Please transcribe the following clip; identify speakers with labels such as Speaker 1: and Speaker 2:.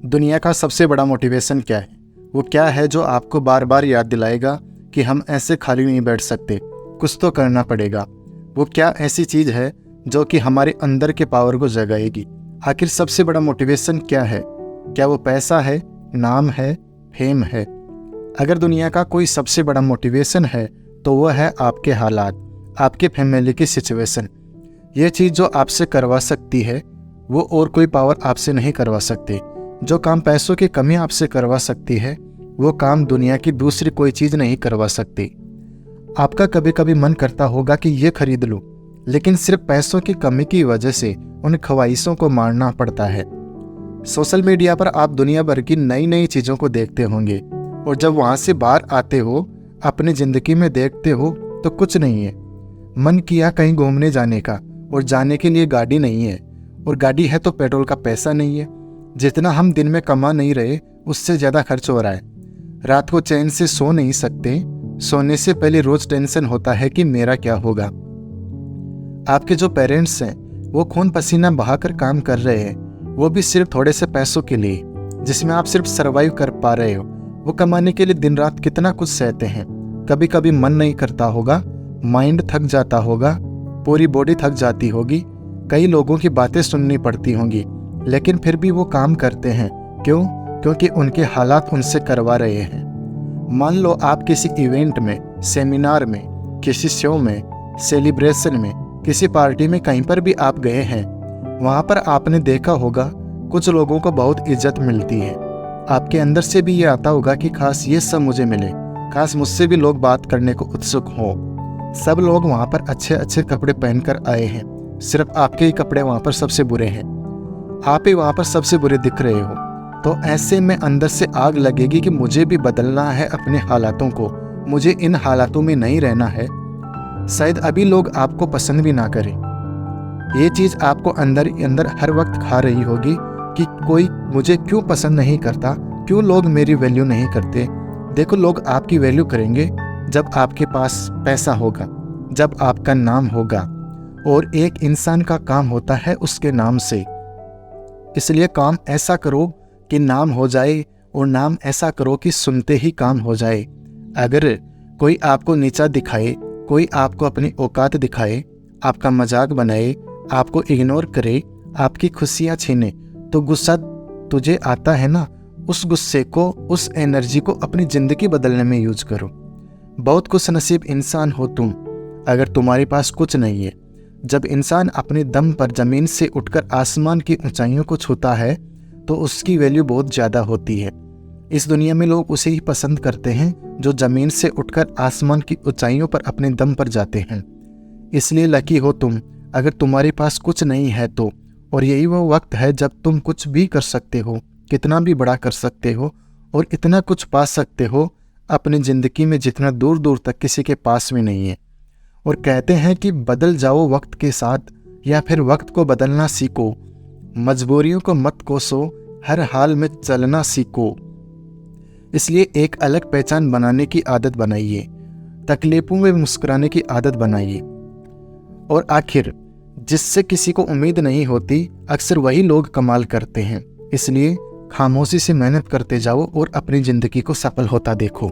Speaker 1: दुनिया का सबसे बड़ा मोटिवेशन क्या है? वो क्या है जो आपको बार बार याद दिलाएगा कि हम ऐसे खाली नहीं बैठ सकते, कुछ तो करना पड़ेगा? वो क्या ऐसी चीज़ है जो कि हमारे अंदर के पावर को जगाएगी? आखिर सबसे बड़ा मोटिवेशन क्या है? क्या वो पैसा है, नाम है, फेम है? अगर दुनिया का कोई सबसे बड़ा मोटिवेशन है तो वो है आपके हालात, आपके फैमिली की सिचुएशन। ये चीज़ जो आपसे करवा सकती है वो और कोई पावर आपसे नहीं करवा सकती। जो काम पैसों की कमी आपसे करवा सकती है वो काम दुनिया की दूसरी कोई चीज़ नहीं करवा सकती। आपका कभी कभी मन करता होगा कि ये खरीद लूं, लेकिन सिर्फ पैसों की कमी की वजह से उन ख्वाहिशों को मारना पड़ता है। सोशल मीडिया पर आप दुनिया भर की नई नई चीज़ों को देखते होंगे और जब वहाँ से बाहर आते हो, अपनी ज़िंदगी में देखते हो तो कुछ नहीं है। मन किया कहीं घूमने जाने का और जाने के लिए गाड़ी नहीं है, और गाड़ी है तो पेट्रोल का पैसा नहीं है। जितना हम दिन में कमा नहीं रहे उससे ज़्यादा खर्च हो रहा है। रात को चैन से सो नहीं सकते, सोने से पहले रोज़ टेंशन होता है कि मेरा क्या होगा। आपके जो पेरेंट्स हैं वो खून पसीना बहाकर काम कर रहे हैं, वो भी सिर्फ थोड़े से पैसों के लिए, जिसमें आप सिर्फ सरवाइव कर पा रहे हो। वो कमाने के लिए दिन रात कितना कुछ सहते हैं। कभी कभी मन नहीं करता होगा, माइंड थक जाता होगा, पूरी बॉडी थक जाती होगी, कई लोगों की बातें सुननी पड़ती होंगी, लेकिन फिर भी वो काम करते हैं। क्यों? क्योंकि उनके हालात उनसे करवा रहे हैं। मान लो आप किसी इवेंट में, सेमिनार में, किसी शो में, सेलिब्रेशन में, किसी पार्टी में, कहीं पर भी आप गए हैं, वहाँ पर आपने देखा होगा कुछ लोगों को बहुत इज्जत मिलती है। आपके अंदर से भी ये आता होगा कि काश ये सब मुझे मिले, काश मुझसे भी लोग बात करने को उत्सुक हों। सब लोग वहाँ पर अच्छे अच्छे कपड़े पहनकर आए हैं, सिर्फ आपके ही कपड़े वहाँ पर सबसे बुरे हैं, आप ही वहाँ पर सबसे बुरे दिख रहे हो। तो ऐसे में अंदर से आग लगेगी कि मुझे भी बदलना है अपने हालातों को, मुझे इन हालातों में नहीं रहना है। शायद अभी लोग आपको पसंद भी ना करें। ये चीज़ आपको अंदर अंदर हर वक्त खा रही होगी कि कोई मुझे क्यों पसंद नहीं करता, क्यों लोग मेरी वैल्यू नहीं करते। देखो, लोग आपकी वैल्यू करेंगे जब आपके पास पैसा होगा, जब आपका नाम होगा, और एक इंसान का काम होता है उसके नाम से। इसलिए काम ऐसा करो कि नाम हो जाए, और नाम ऐसा करो कि सुनते ही काम हो जाए। अगर कोई आपको नीचा दिखाए, कोई आपको अपनी औकात दिखाए, आपका मजाक बनाए, आपको इग्नोर करे, आपकी खुशियाँ छीने, तो गुस्सा तुझे आता है ना, उस गुस्से को, उस एनर्जी को अपनी ज़िंदगी बदलने में यूज करो। बहुत खुशनसीब इंसान हो तुम अगर तुम्हारे पास कुछ नहीं है। जब इंसान अपने दम पर ज़मीन से उठकर आसमान की ऊंचाइयों को छूता है तो उसकी वैल्यू बहुत ज़्यादा होती है। इस दुनिया में लोग उसे ही पसंद करते हैं जो ज़मीन से उठकर आसमान की ऊंचाइयों पर अपने दम पर जाते हैं। इसलिए लकी हो तुम अगर तुम्हारे पास कुछ नहीं है तो। और यही वो वक्त है जब तुम कुछ भी कर सकते हो, कितना भी बड़ा कर सकते हो, और इतना कुछ पा सकते हो अपनी ज़िंदगी में जितना दूर दूर तक किसी के पास भी नहीं है। और कहते हैं कि बदल जाओ वक्त के साथ, या फिर वक्त को बदलना सीखो। मजबूरियों को मत कोसो, हर हाल में चलना सीखो। इसलिए एक अलग पहचान बनाने की आदत बनाइए, तकलीफों में मुस्कुराने की आदत बनाइए। और आखिर जिससे किसी को उम्मीद नहीं होती, अक्सर वही लोग कमाल करते हैं। इसलिए खामोशी से मेहनत करते जाओ और अपनी ज़िंदगी को सफल होता देखो।